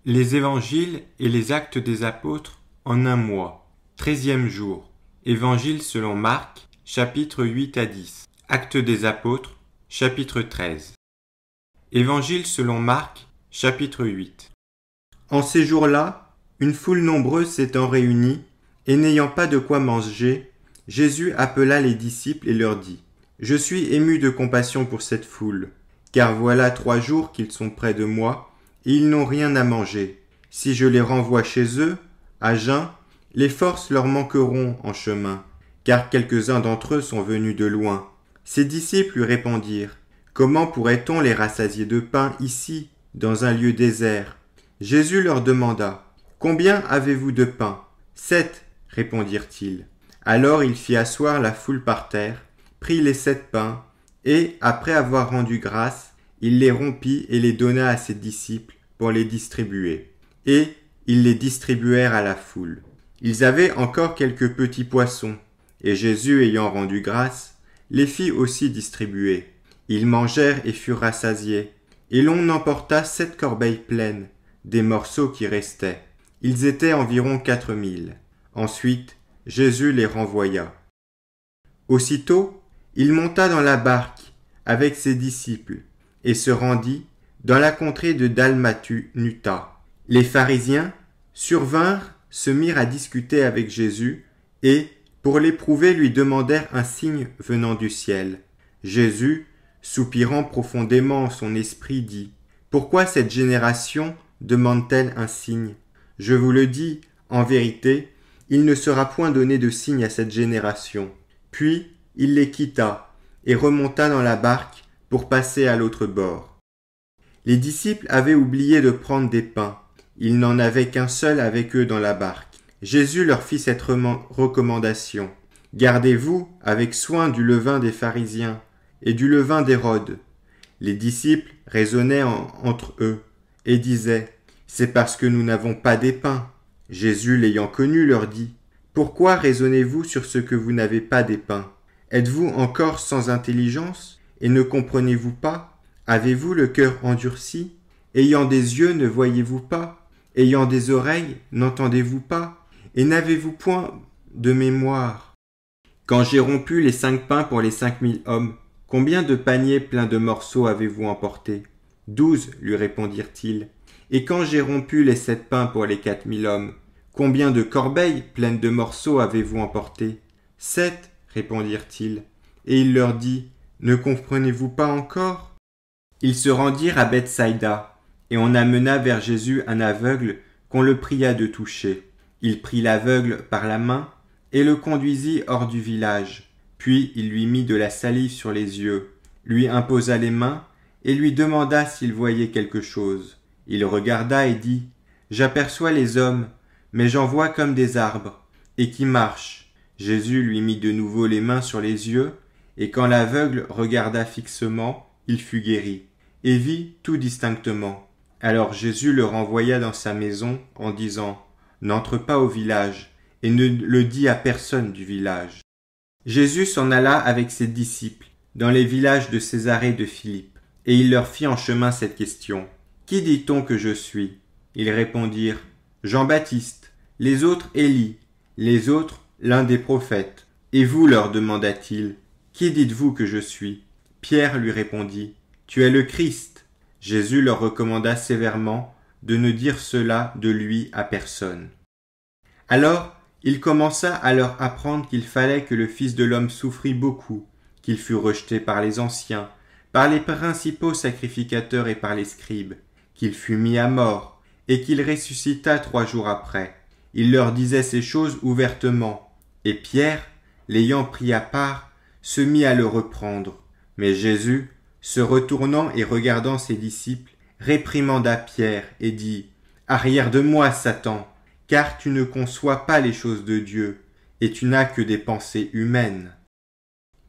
Les évangiles et les actes des apôtres en un mois. 13e jour. Évangile selon Marc, chapitres 8 à 10. Actes des apôtres, chapitre 13. Évangile selon Marc, chapitre 8. En ces jours-là, une foule nombreuse s'étant réunie, et n'ayant pas de quoi manger, Jésus appela les disciples et leur dit : Je suis ému de compassion pour cette foule, car voilà 3 jours qu'ils sont près de moi, et ils n'ont rien à manger. Si je les renvoie chez eux, à jeun, les forces leur manqueront en chemin, car quelques-uns d'entre eux sont venus de loin. Ses disciples lui répondirent : Comment pourrait-on les rassasier de pain ici, dans un lieu désert ? Jésus leur demanda : Combien avez-vous de pain ? 7, répondirent-ils. Alors il fit asseoir la foule par terre, prit les 7 pains, et, après avoir rendu grâce, il les rompit et les donna à ses disciples pour les distribuer. Et ils les distribuèrent à la foule. Ils avaient encore quelques petits poissons, et Jésus, ayant rendu grâce, les fit aussi distribuer. Ils mangèrent et furent rassasiés, et l'on emporta 7 corbeilles pleines, des morceaux qui restaient. Ils étaient environ 4000. Ensuite, Jésus les renvoya. Aussitôt, il monta dans la barque avec ses disciples, et se rendit dans la contrée de Dalmanuta. Les pharisiens survinrent, se mirent à discuter avec Jésus, et, pour l'éprouver, lui demandèrent un signe venant du ciel. Jésus, soupirant profondément en son esprit, dit : Pourquoi cette génération demande-t-elle un signe ? Je vous le dis, en vérité, il ne sera point donné de signe à cette génération. Puis il les quitta, et remonta dans la barque pour passer à l'autre bord. Les disciples avaient oublié de prendre des pains. Ils n'en avaient qu'un seul avec eux dans la barque. Jésus leur fit cette recommandation : Gardez-vous avec soin du levain des pharisiens et du levain d'Hérode. Les disciples raisonnaient entre eux et disaient : C'est parce que nous n'avons pas des pains. Jésus, l'ayant connu, leur dit : Pourquoi raisonnez-vous sur ce que vous n'avez pas des pains ? Êtes-vous encore sans intelligence et ne comprenez-vous pas ? Avez-vous le cœur endurci ? Ayant des yeux, ne voyez-vous pas ? Ayant des oreilles, n'entendez-vous pas ? Et n'avez-vous point de mémoire ? Quand j'ai rompu les 5 pains pour les 5000 hommes, combien de paniers pleins de morceaux avez-vous emporté ? 12, lui répondirent-ils. Et quand j'ai rompu les 7 pains pour les 4000 hommes, combien de corbeilles pleines de morceaux avez-vous emporté ? 7, répondirent-ils. Et il leur dit : Ne comprenez-vous pas encore ? Ils se rendirent à Bethsaïda, et on amena vers Jésus un aveugle qu'on le pria de toucher. Il prit l'aveugle par la main et le conduisit hors du village. Puis il lui mit de la salive sur les yeux, lui imposa les mains et lui demanda s'il voyait quelque chose. Il regarda et dit : J'aperçois les hommes, mais j'en vois comme des arbres, et qui marchent. Jésus lui mit de nouveau les mains sur les yeux, et quand l'aveugle regarda fixement, il fut guéri, et vit tout distinctement. Alors Jésus le renvoya dans sa maison en disant : N'entre pas au village, et ne le dis à personne du village. Jésus s'en alla avec ses disciples dans les villages de Césarée de Philippe, et il leur fit en chemin cette question : Qui dit-on que je suis ? Ils répondirent : Jean-Baptiste, les autres Élie, les autres l'un des prophètes. Et vous, leur demanda-t-il, qui dites-vous que je suis ? Pierre lui répondit : Tu es le Christ. Jésus leur recommanda sévèrement de ne dire cela de lui à personne. Alors, il commença à leur apprendre qu'il fallait que le Fils de l'homme souffrit beaucoup, qu'il fût rejeté par les anciens, par les principaux sacrificateurs et par les scribes, qu'il fût mis à mort, et qu'il ressuscitât 3 jours après. Il leur disait ces choses ouvertement, et Pierre, l'ayant pris à part, se mit à le reprendre. Mais Jésus, se retournant et regardant ses disciples, réprimanda Pierre et dit : Arrière de moi, Satan, car tu ne conçois pas les choses de Dieu, et tu n'as que des pensées humaines.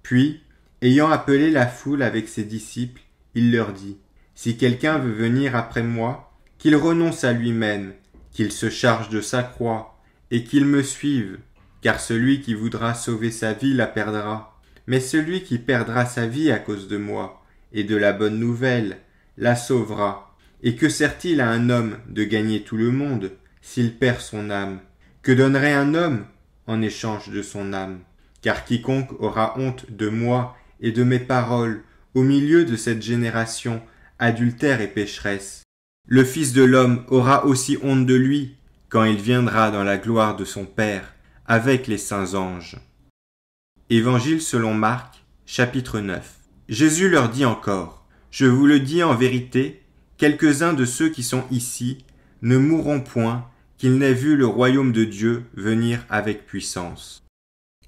Puis, ayant appelé la foule avec ses disciples, il leur dit : Si quelqu'un veut venir après moi, qu'il renonce à lui-même, qu'il se charge de sa croix, et qu'il me suive, car celui qui voudra sauver sa vie la perdra. Mais celui qui perdra sa vie à cause de moi et de la bonne nouvelle la sauvera. Et que sert-il à un homme de gagner tout le monde s'il perd son âme? Que donnerait un homme en échange de son âme? Car quiconque aura honte de moi et de mes paroles au milieu de cette génération adultère et pécheresse, le Fils de l'homme aura aussi honte de lui quand il viendra dans la gloire de son Père avec les saints anges. Évangile selon Marc, chapitre 9. Jésus leur dit encore: Je vous le dis en vérité, quelques-uns de ceux qui sont ici ne mourront point qu'ils n'aient vu le royaume de Dieu venir avec puissance.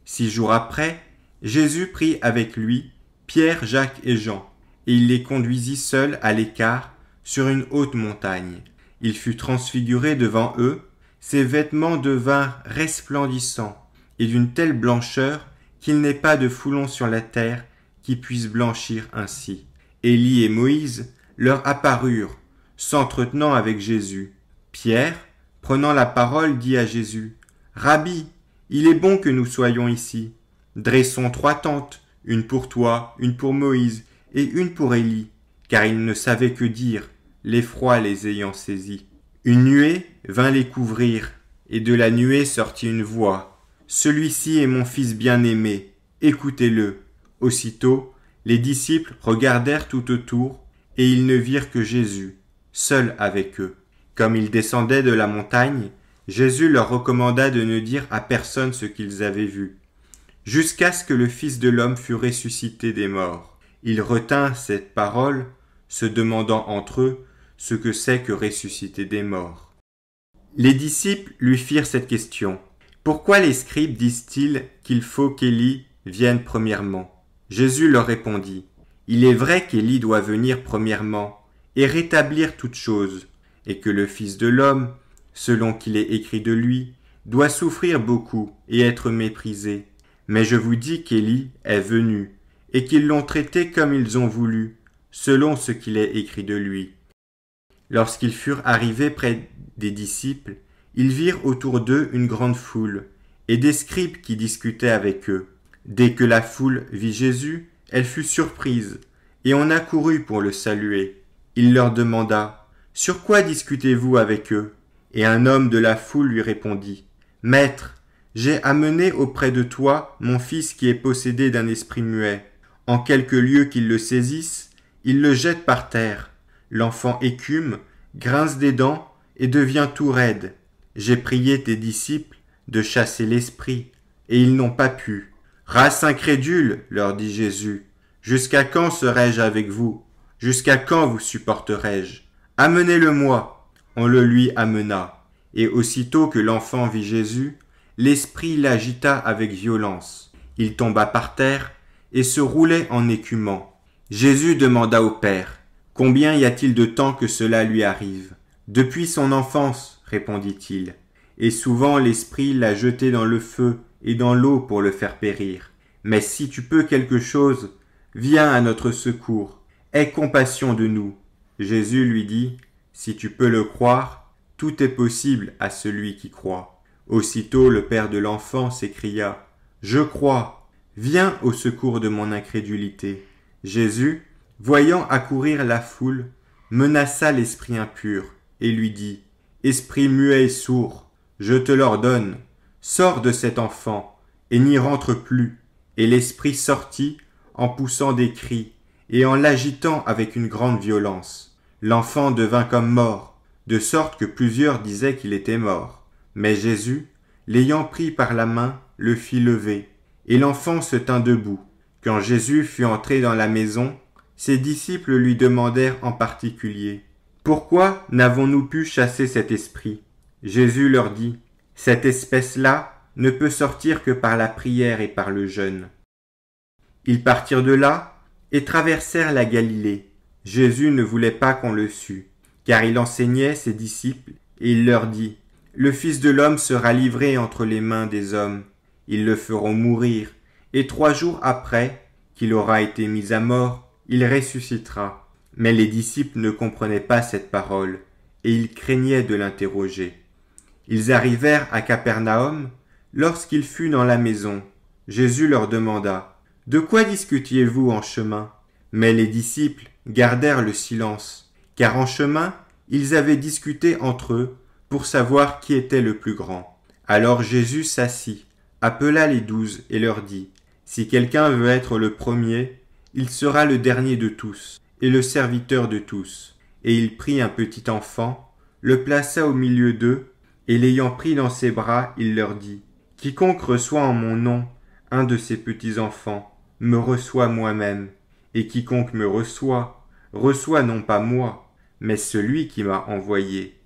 6 jours après, Jésus prit avec lui Pierre, Jacques et Jean, et il les conduisit seuls à l'écart sur une haute montagne. Il fut transfiguré devant eux, ses vêtements devinrent resplendissants et d'une telle blancheur qu'il n'est pas de foulon sur la terre qui puisse blanchir ainsi. Élie et Moïse leur apparurent, s'entretenant avec Jésus. Pierre, prenant la parole, dit à Jésus: Rabbi, il est bon que nous soyons ici. Dressons 3 tentes, une pour toi, une pour Moïse et une pour Élie, car il ne savait que dire, l'effroi les ayant saisis. Une nuée vint les couvrir, et de la nuée sortit une voix: Celui-ci est mon fils bien-aimé, écoutez-le. Aussitôt, les disciples regardèrent tout autour, et ils ne virent que Jésus, seul avec eux. Comme ils descendaient de la montagne, Jésus leur recommanda de ne dire à personne ce qu'ils avaient vu, jusqu'à ce que le Fils de l'homme fût ressuscité des morts. Ils retinrent cette parole, se demandant entre eux ce que c'est que ressusciter des morts. Les disciples lui firent cette question: Pourquoi les scribes disent-ils qu'il faut qu'Élie vienne premièrement? Jésus leur répondit: Il est vrai qu'Élie doit venir premièrement et rétablir toutes choses, et que le Fils de l'homme, selon qu'il est écrit de lui, doit souffrir beaucoup et être méprisé. Mais je vous dis qu'Élie est venu, et qu'ils l'ont traité comme ils ont voulu, selon ce qu'il est écrit de lui. Lorsqu'ils furent arrivés près des disciples, ils virent autour d'eux une grande foule, et des scribes qui discutaient avec eux. Dès que la foule vit Jésus, elle fut surprise, et on accourut pour le saluer. Il leur demanda: Sur quoi discutez-vous avec eux? Et un homme de la foule lui répondit: Maître, j'ai amené auprès de toi mon fils qui est possédé d'un esprit muet. En quelque lieu qu'il le saisisse, il le jette par terre. L'enfant écume, grince des dents et devient tout raide. J'ai prié tes disciples de chasser l'esprit, et ils n'ont pas pu. Race incrédule, leur dit Jésus, jusqu'à quand serai-je avec vous? Jusqu'à quand vous supporterai-je? Amenez-le-moi. On le lui amena. Et aussitôt que l'enfant vit Jésus, l'esprit l'agita avec violence. Il tomba par terre et se roulait en écumant. Jésus demanda au Père: Combien y a-t-il de temps que cela lui arrive? Depuis son enfance, répondit-il. Et souvent l'esprit l'a jeté dans le feu et dans l'eau pour le faire périr. Mais si tu peux quelque chose, viens à notre secours. Aie compassion de nous. Jésus lui dit: Si tu peux le croire, tout est possible à celui qui croit. Aussitôt le père de l'enfant s'écria: Je crois, viens au secours de mon incrédulité. Jésus, voyant accourir la foule, menaça l'esprit impur et lui dit: Esprit muet et sourd, je te l'ordonne, sors de cet enfant et n'y rentre plus. Et l'esprit sortit en poussant des cris et en l'agitant avec une grande violence. L'enfant devint comme mort, de sorte que plusieurs disaient qu'il était mort. Mais Jésus, l'ayant pris par la main, le fit lever, et l'enfant se tint debout. Quand Jésus fut entré dans la maison, ses disciples lui demandèrent en particulier: Pourquoi n'avons-nous pu chasser cet esprit? Jésus leur dit: Cette espèce-là ne peut sortir que par la prière et par le jeûne. Ils partirent de là et traversèrent la Galilée. Jésus ne voulait pas qu'on le sût, car il enseignait ses disciples, et il leur dit: Le Fils de l'homme sera livré entre les mains des hommes. Ils le feront mourir, et 3 jours après qu'il aura été mis à mort, il ressuscitera. Mais les disciples ne comprenaient pas cette parole, et ils craignaient de l'interroger. Ils arrivèrent à Capernaum. Lorsqu'il fut dans la maison, Jésus leur demanda: De quoi discutiez-vous en chemin? Mais les disciples gardèrent le silence, car en chemin, Ils avaient discuté entre eux pour savoir qui était le plus grand. Alors Jésus s'assit, appela les 12 et leur dit, « Si quelqu'un veut être le premier, il sera le dernier de tous et le serviteur de tous. » Et il prit un petit enfant, le plaça au milieu d'eux, et l'ayant pris dans ses bras, il leur dit, « Quiconque reçoit en mon nom un de ces petits enfants, me reçoit moi-même, et quiconque me reçoit, reçoit non pas moi, mais celui qui m'a envoyé. »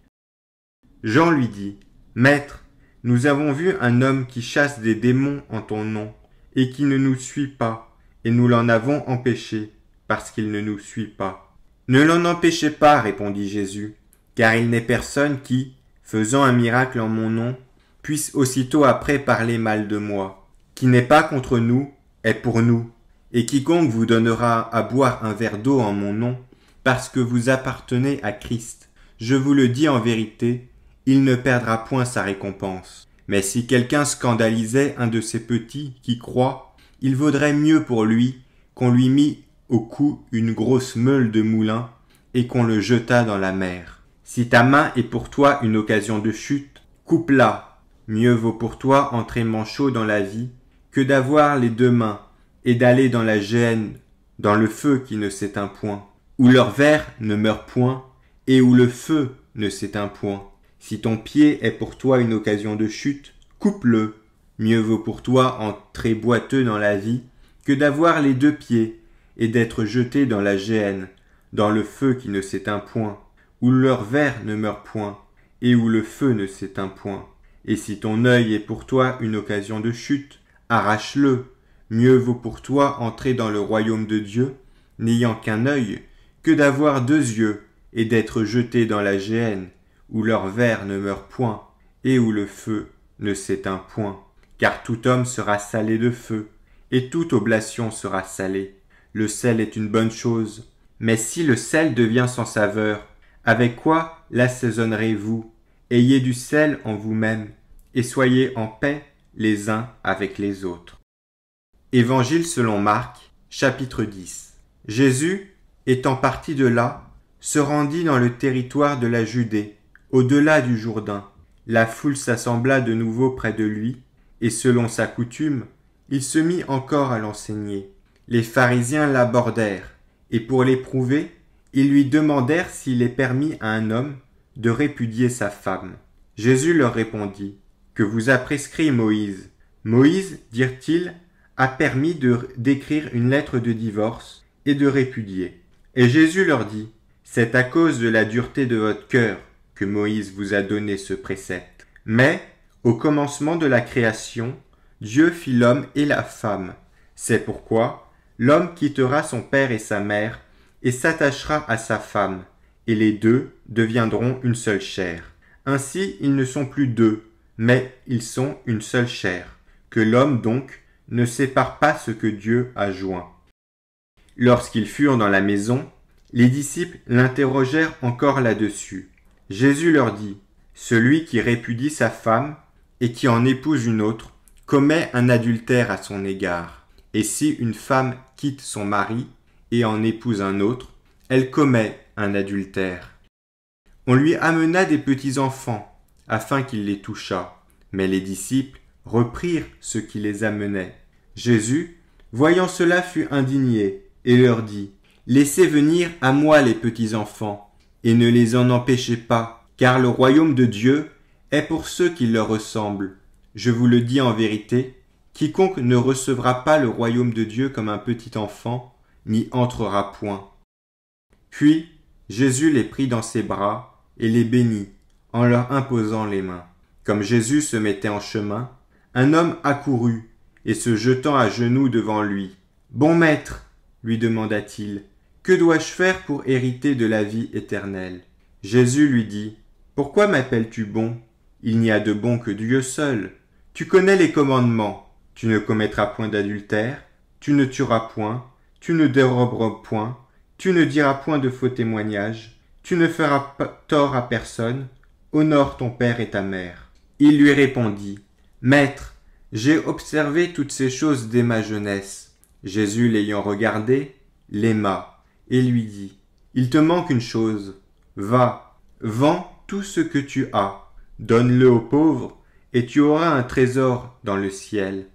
Jean lui dit, « Maître, nous avons vu un homme qui chasse des démons en ton nom, et qui ne nous suit pas, et nous l'en avons empêché, parce qu'il ne nous suit pas. » « Ne l'en empêchez pas, répondit Jésus, car il n'est personne qui, faisant un miracle en mon nom, puisse aussitôt après parler mal de moi. Qui n'est pas contre nous est pour nous, et quiconque vous donnera à boire un verre d'eau en mon nom, parce que vous appartenez à Christ, je vous le dis en vérité, il ne perdra point sa récompense. Mais si quelqu'un scandalisait un de ces petits qui croient, il vaudrait mieux pour lui qu'on lui mît au cou une grosse meule de moulin et qu'on le jetât dans la mer. Si ta main est pour toi une occasion de chute, coupe-la. Mieux vaut pour toi entrer manchot dans la vie que d'avoir les 2 mains et d'aller dans la géhenne, dans le feu qui ne s'éteint point, où leur ver ne meurt point et où le feu ne s'éteint point. Si ton pied est pour toi une occasion de chute, coupe-le. Mieux vaut pour toi entrer boiteux dans la vie que d'avoir les 2 pieds et d'être jeté dans la géhenne, dans le feu qui ne s'éteint point, où leur ver ne meurt point, et où le feu ne s'éteint point. Et si ton œil est pour toi une occasion de chute, arrache-le. Mieux vaut pour toi entrer dans le royaume de Dieu, n'ayant qu'un œil, que d'avoir 2 yeux, et d'être jeté dans la géhenne, où leur ver ne meurt point, et où le feu ne s'éteint point. Car tout homme sera salé de feu, et toute oblation sera salée. Le sel est une bonne chose, mais si le sel devient sans saveur, avec quoi l'assaisonnerez-vous? Ayez du sel en vous-même, et soyez en paix les uns avec les autres. Évangile selon Marc, chapitre 10. Jésus, étant parti de là, se rendit dans le territoire de la Judée, au-delà du Jourdain. La foule s'assembla de nouveau près de lui, et selon sa coutume, il se mit encore à l'enseigner. Les pharisiens l'abordèrent, et pour l'éprouver, ils lui demandèrent s'il est permis à un homme de répudier sa femme. Jésus leur répondit, « Que vous a prescrit Moïse? Moïse, dirent-ils, a permis d'écrire une lettre de divorce et de répudier. » Et Jésus leur dit, « C'est à cause de la dureté de votre cœur que Moïse vous a donné ce précepte. Mais, au commencement de la création, Dieu fit l'homme et la femme. C'est pourquoi l'homme quittera son père et sa mère et s'attachera à sa femme, et les 2 deviendront une seule chair. Ainsi, ils ne sont plus 2, mais ils sont une seule chair. Que l'homme donc ne sépare pas ce que Dieu a joint. » Lorsqu'ils furent dans la maison, les disciples l'interrogèrent encore là-dessus. Jésus leur dit, « Celui qui répudie sa femme et qui en épouse une autre commet un adultère à son égard. Et si une femme quitte son mari et en épouse un autre, elle commet un adultère. » On lui amena des petits enfants, afin qu'il les touchât. Mais les disciples reprirent ce qui les amenait. Jésus, voyant cela, fut indigné, et leur dit, « Laissez venir à moi les petits enfants, et ne les en empêchez pas, car le royaume de Dieu est pour ceux qui leur ressemblent. Je vous le dis en vérité, quiconque ne recevra pas le royaume de Dieu comme un petit enfant, n'y entrera point. » Puis Jésus les prit dans ses bras et les bénit, en leur imposant les mains. Comme Jésus se mettait en chemin, un homme accourut, et se jetant à genoux devant lui. « Bon maître, lui demanda-t-il, que dois-je faire pour hériter de la vie éternelle ?» Jésus lui dit, « Pourquoi m'appelles-tu bon? Il n'y a de bon que Dieu seul. Tu connais les commandements. Tu ne commettras point d'adultère, tu ne tueras point, tu ne déroberas point, tu ne diras point de faux témoignages, tu ne feras tort à personne, honore ton père et ta mère. » Il lui répondit, « Maître, j'ai observé toutes ces choses dès ma jeunesse. » Jésus, l'ayant regardé, l'aima et lui dit, « Il te manque une chose. Va, Vends tout ce que tu as, donne-le aux pauvres, et tu auras un trésor dans le ciel.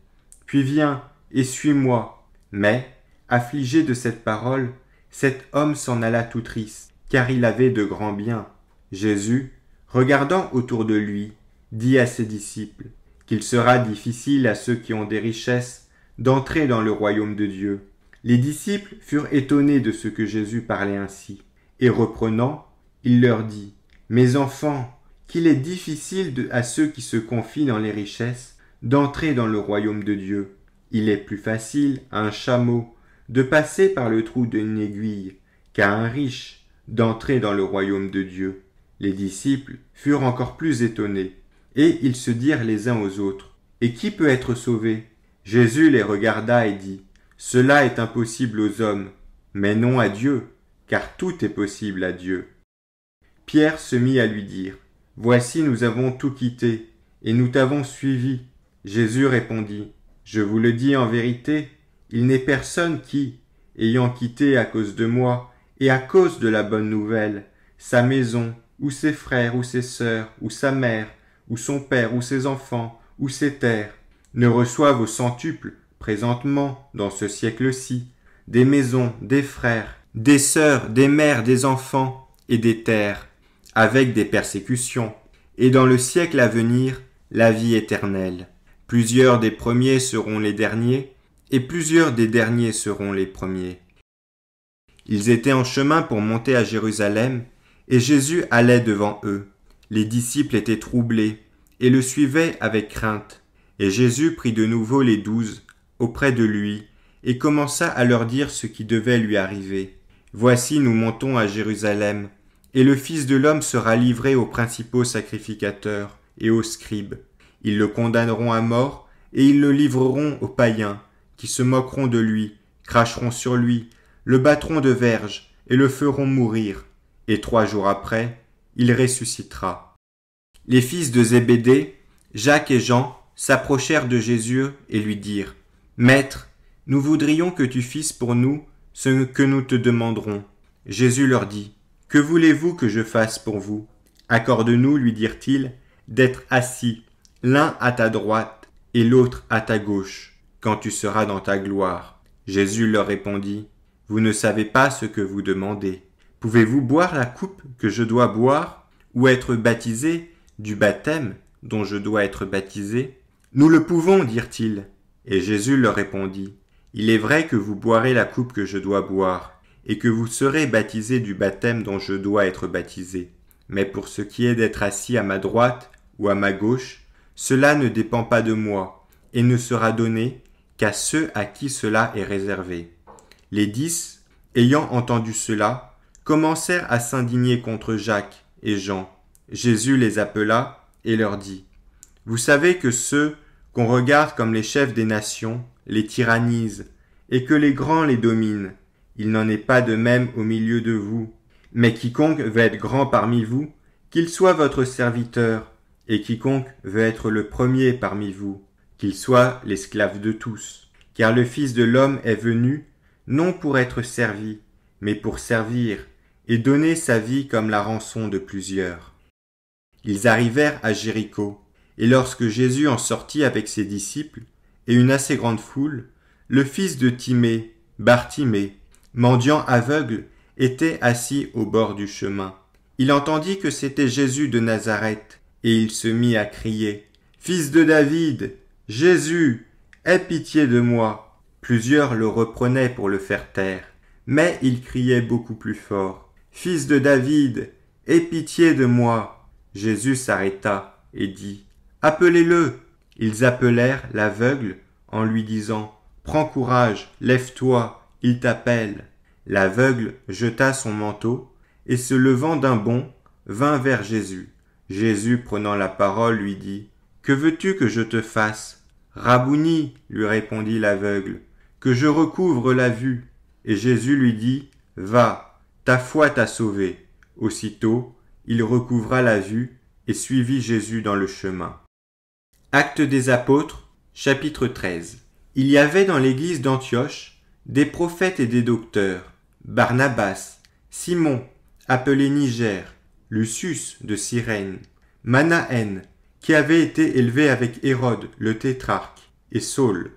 Puis viens et suis-moi. » Mais, affligé de cette parole, cet homme s'en alla tout triste, car il avait de grands biens. Jésus, regardant autour de lui, dit à ses disciples qu'il sera difficile à ceux qui ont des richesses d'entrer dans le royaume de Dieu. Les disciples furent étonnés de ce que Jésus parlait ainsi, et reprenant, il leur dit : « Mes enfants, qu'il est difficile à ceux qui se confient dans les richesses d'entrer dans le royaume de Dieu. Il est plus facile à un chameau de passer par le trou d'une aiguille qu'à un riche d'entrer dans le royaume de Dieu. » Les disciples furent encore plus étonnés, et ils se dirent les uns aux autres : « Et qui peut être sauvé ?» Jésus les regarda et dit : « Cela est impossible aux hommes, mais non à Dieu, car tout est possible à Dieu. » Pierre se mit à lui dire : « Voici, nous avons tout quitté, et nous t'avons suivi. » Jésus répondit : « Je vous le dis en vérité, il n'est personne qui, ayant quitté à cause de moi et à cause de la bonne nouvelle, sa maison, ou ses frères, ou ses sœurs, ou sa mère, ou son père, ou ses enfants, ou ses terres, ne reçoive au centuple, présentement, dans ce siècle-ci, des maisons, des frères, des sœurs, des mères, des enfants et des terres, avec des persécutions, et dans le siècle à venir, la vie éternelle. Plusieurs des premiers seront les derniers, et plusieurs des derniers seront les premiers. » Ils étaient en chemin pour monter à Jérusalem, et Jésus allait devant eux. Les disciples étaient troublés, et le suivaient avec crainte. Et Jésus prit de nouveau les 12 auprès de lui, et commença à leur dire ce qui devait lui arriver. « Voici, nous montons à Jérusalem, et le Fils de l'homme sera livré aux principaux sacrificateurs et aux scribes. Ils le condamneront à mort, et ils le livreront aux païens, qui se moqueront de lui, cracheront sur lui, le battront de verges, et le feront mourir. Et 3 jours après, il ressuscitera. » Les fils de Zébédée, Jacques et Jean, s'approchèrent de Jésus et lui dirent : « Maître, nous voudrions que tu fisses pour nous ce que nous te demanderons. » Jésus leur dit : « Que voulez-vous que je fasse pour vous ? Accorde-nous, lui dirent-ils, d'être assis, l'un à ta droite et l'autre à ta gauche, quand tu seras dans ta gloire. » Jésus leur répondit : « Vous ne savez pas ce que vous demandez. Pouvez-vous boire la coupe que je dois boire, ou être baptisé du baptême dont je dois être baptisé ? » « Nous le pouvons, dirent-ils. » Et Jésus leur répondit : « Il est vrai que vous boirez la coupe que je dois boire, et que vous serez baptisés du baptême dont je dois être baptisé. Mais pour ce qui est d'être assis à ma droite ou à ma gauche, cela ne dépend pas de moi, et ne sera donné qu'à ceux à qui cela est réservé. » Les 10, ayant entendu cela, commencèrent à s'indigner contre Jacques et Jean. Jésus les appela et leur dit : « Vous savez que ceux qu'on regarde comme les chefs des nations les tyrannisent, et que les grands les dominent. Il n'en est pas de même au milieu de vous. Mais quiconque veut être grand parmi vous, qu'il soit votre serviteur, et quiconque veut être le premier parmi vous, qu'il soit l'esclave de tous. Car le Fils de l'homme est venu, non pour être servi, mais pour servir, et donner sa vie comme la rançon de plusieurs. » Ils arrivèrent à Jéricho, et lorsque Jésus en sortit avec ses disciples, et une assez grande foule, le fils de Timée, Bartimée, mendiant aveugle, était assis au bord du chemin. Il entendit que c'était Jésus de Nazareth, et il se mit à crier : « Fils de David, Jésus, aie pitié de moi !» Plusieurs le reprenaient pour le faire taire, mais il criait beaucoup plus fort : « Fils de David, aie pitié de moi !» Jésus s'arrêta et dit : « Appelez-le !» Ils appelèrent l'aveugle en lui disant : « Prends courage, lève-toi, il t'appelle. » L'aveugle jeta son manteau et se levant d'un bond, vint vers Jésus. Jésus, prenant la parole, lui dit : « Que veux-tu que je te fasse ? » « Rabouni, lui répondit l'aveugle, que je recouvre la vue. » Et Jésus lui dit : « Va, ta foi t'a sauvé. » Aussitôt, il recouvra la vue et suivit Jésus dans le chemin. Actes des Apôtres, chapitre 13. Il y avait dans l'église d'Antioche des prophètes et des docteurs, Barnabas, Simon, appelé Niger, Lucius de Cyrène, Manahen, qui avait été élevé avec Hérode le tétrarque, et Saul.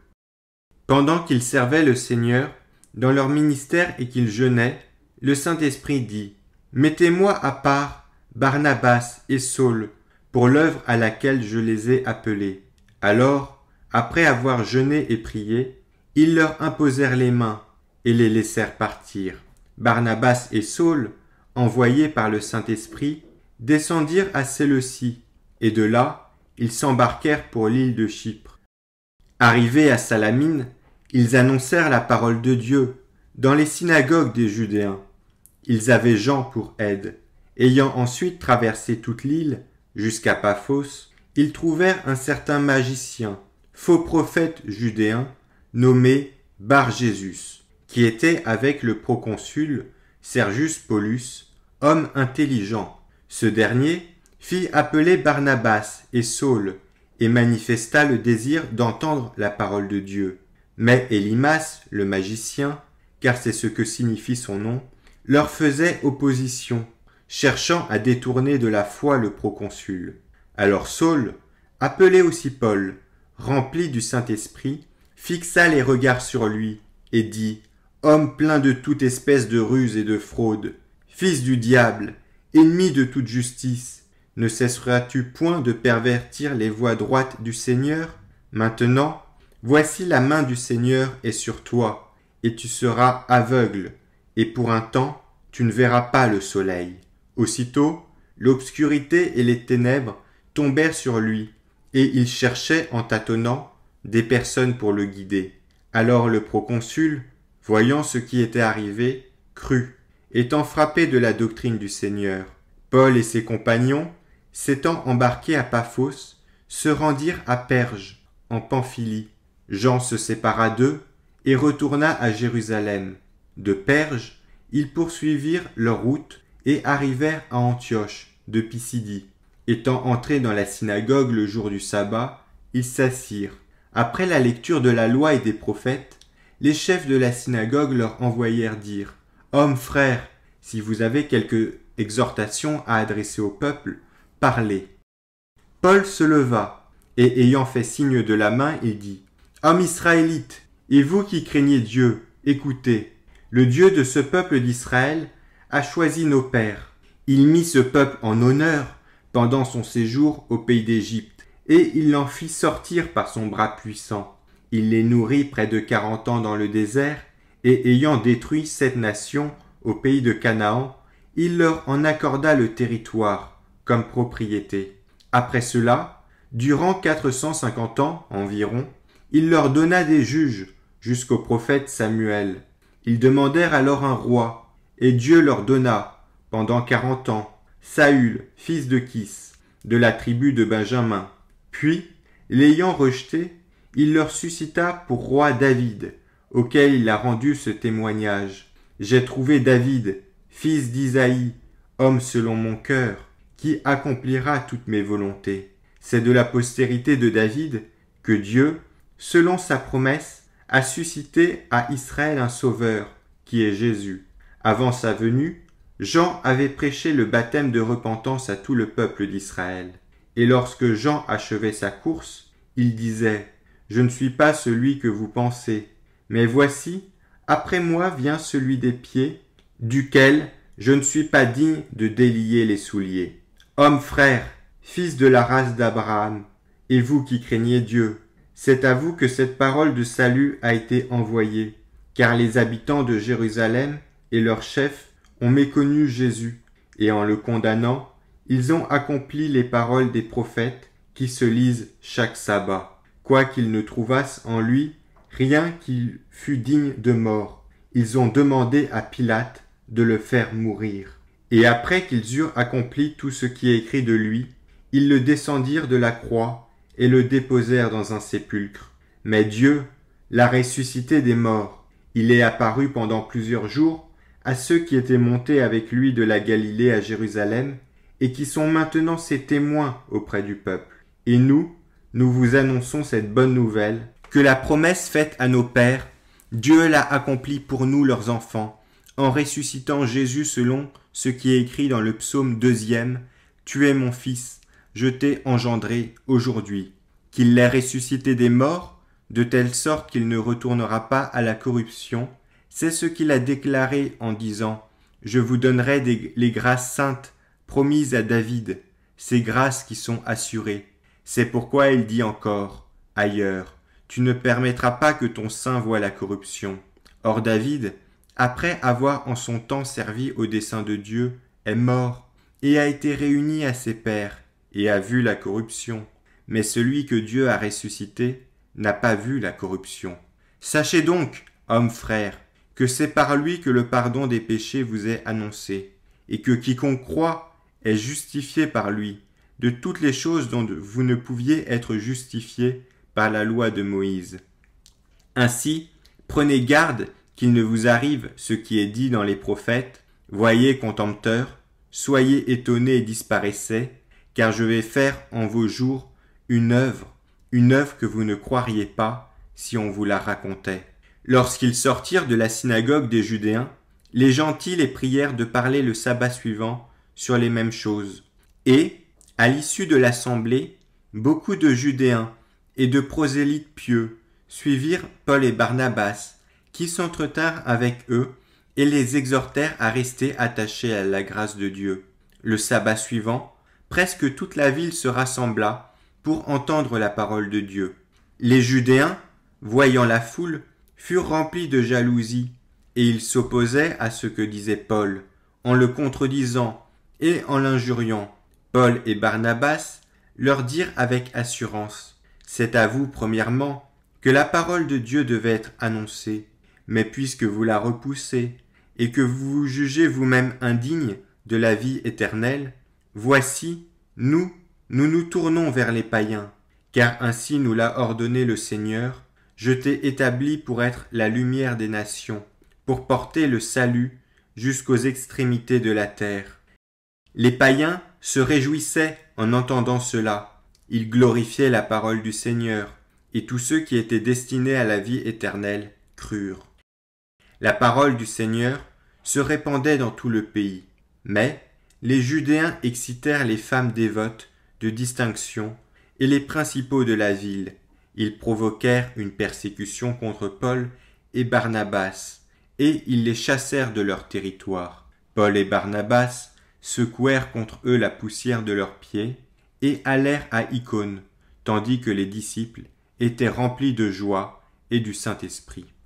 Pendant qu'ils servaient le Seigneur, dans leur ministère et qu'ils jeûnaient, le Saint-Esprit dit, « Mettez-moi à part Barnabas et Saul pour l'œuvre à laquelle je les ai appelés. » Alors, après avoir jeûné et prié, ils leur imposèrent les mains et les laissèrent partir. Barnabas et Saul, envoyés par le Saint-Esprit, descendirent à Séleucie, et de là, ils s'embarquèrent pour l'île de Chypre. Arrivés à Salamine, ils annoncèrent la parole de Dieu dans les synagogues des Judéens. Ils avaient Jean pour aide. Ayant ensuite traversé toute l'île, jusqu'à Paphos, ils trouvèrent un certain magicien, faux prophète judéen, nommé Bar-Jésus, qui était avec le proconsul Sergius Paulus, homme intelligent. Ce dernier fit appeler Barnabas et Saul et manifesta le désir d'entendre la parole de Dieu. Mais Élymas, le magicien, car c'est ce que signifie son nom, leur faisait opposition, cherchant à détourner de la foi le proconsul. Alors Saul, appelé aussi Paul, rempli du Saint-Esprit, fixa les regards sur lui et dit « Homme plein de toute espèce de ruse et de fraude, fils du diable, ennemi de toute justice, ne cesseras-tu point de pervertir les voies droites du Seigneur? Maintenant, voici la main du Seigneur est sur toi, et tu seras aveugle, et pour un temps, tu ne verras pas le soleil. » Aussitôt, l'obscurité et les ténèbres tombèrent sur lui, et il cherchait en tâtonnant des personnes pour le guider. Alors le proconsul, voyant ce qui était arrivé, crut, étant frappé de la doctrine du Seigneur. Paul et ses compagnons, s'étant embarqués à Paphos, se rendirent à Perge, en Pamphylie. Jean se sépara d'eux et retourna à Jérusalem. De Perge, ils poursuivirent leur route et arrivèrent à Antioche, de Pisidie. Étant entrés dans la synagogue le jour du sabbat, ils s'assirent. Après la lecture de la loi et des prophètes, les chefs de la synagogue leur envoyèrent dire « Hommes frères, si vous avez quelque exhortation à adresser au peuple, parlez. » Paul se leva, et ayant fait signe de la main, il dit « Hommes israélites, et vous qui craignez Dieu, écoutez, le Dieu de ce peuple d'Israël a choisi nos pères. Il mit ce peuple en honneur pendant son séjour au pays d'Égypte, et il l'en fit sortir par son bras puissant. Il les nourrit près de 40 ans dans le désert, et ayant détruit 7 nations au pays de Canaan, il leur en accorda le territoire comme propriété. Après cela, durant 450 ans environ, il leur donna des juges jusqu'au prophète Samuel. Ils demandèrent alors un roi, et Dieu leur donna, pendant 40 ans, Saül, fils de Kis, de la tribu de Benjamin. Puis, l'ayant rejeté, il leur suscita pour roi David, auquel il a rendu ce témoignage. J'ai trouvé David, fils d'Isaïe, homme selon mon cœur, qui accomplira toutes mes volontés. C'est de la postérité de David que Dieu, selon sa promesse, a suscité à Israël un sauveur, qui est Jésus. Avant sa venue, Jean avait prêché le baptême de repentance à tout le peuple d'Israël. Et lorsque Jean achevait sa course, il disait « Je ne suis pas celui que vous pensez, mais voici, après moi vient celui des pieds, duquel je ne suis pas digne de délier les souliers. Hommes frères, fils de la race d'Abraham, et vous qui craignez Dieu, c'est à vous que cette parole de salut a été envoyée, car les habitants de Jérusalem et leurs chefs ont méconnu Jésus, et en le condamnant, ils ont accompli les paroles des prophètes qui se lisent chaque sabbat. Quoiqu'ils ne trouvassent en lui rien qui fût digne de mort, ils ont demandé à Pilate de le faire mourir. Et après qu'ils eurent accompli tout ce qui est écrit de lui, ils le descendirent de la croix et le déposèrent dans un sépulcre. Mais Dieu l'a ressuscité des morts. Il est apparu pendant plusieurs jours à ceux qui étaient montés avec lui de la Galilée à Jérusalem et qui sont maintenant ses témoins auprès du peuple. Et nous vous annonçons cette bonne nouvelle, que la promesse faite à nos pères, Dieu l'a accomplie pour nous leurs enfants, en ressuscitant Jésus selon ce qui est écrit dans le psaume 2e, « Tu es mon fils, je t'ai engendré aujourd'hui », qu'il l'ait ressuscité des morts, de telle sorte qu'il ne retournera pas à la corruption. C'est ce qu'il a déclaré en disant « Je vous donnerai les grâces saintes promises à David, ces grâces qui sont assurées. » C'est pourquoi il dit encore, ailleurs, « Tu ne permettras pas que ton sein voie la corruption. » Or David, après avoir en son temps servi au dessein de Dieu, est mort et a été réuni à ses pairs et a vu la corruption. Mais celui que Dieu a ressuscité n'a pas vu la corruption. Sachez donc, hommes frères, que c'est par lui que le pardon des péchés vous est annoncé, et que quiconque croit est justifié par lui, de toutes les choses dont vous ne pouviez être justifiés par la loi de Moïse. Ainsi, prenez garde qu'il ne vous arrive ce qui est dit dans les prophètes, « Voyez, contempteurs, soyez étonnés et disparaissez, car je vais faire en vos jours une œuvre que vous ne croiriez pas si on vous la racontait. » Lorsqu'ils sortirent de la synagogue des Judéens, les gentils les prièrent de parler le sabbat suivant sur les mêmes choses. Et, à l'issue de l'assemblée, beaucoup de Judéens et de prosélytes pieux suivirent Paul et Barnabas, qui s'entretinrent avec eux et les exhortèrent à rester attachés à la grâce de Dieu. Le sabbat suivant, presque toute la ville se rassembla pour entendre la parole de Dieu. Les Judéens, voyant la foule, furent remplis de jalousie, et ils s'opposaient à ce que disait Paul, en le contredisant et en l'injuriant. Paul et Barnabas leur dirent avec assurance, « C'est à vous, premièrement, que la parole de Dieu devait être annoncée, mais puisque vous la repoussez, et que vous vous jugez vous-même indignes de la vie éternelle, voici, nous nous tournons vers les païens, car ainsi nous l'a ordonné le Seigneur, je t'ai établi pour être la lumière des nations, pour porter le salut jusqu'aux extrémités de la terre. » Les païens se réjouissaient en entendant cela, ils glorifiaient la parole du Seigneur, et tous ceux qui étaient destinés à la vie éternelle crurent. La parole du Seigneur se répandait dans tout le pays, mais les Judéens excitèrent les femmes dévotes de distinction et les principaux de la ville. Ils provoquèrent une persécution contre Paul et Barnabas, et ils les chassèrent de leur territoire. Paul et Barnabas secouèrent contre eux la poussière de leurs pieds et allèrent à Icône, tandis que les disciples étaient remplis de joie et du Saint-Esprit.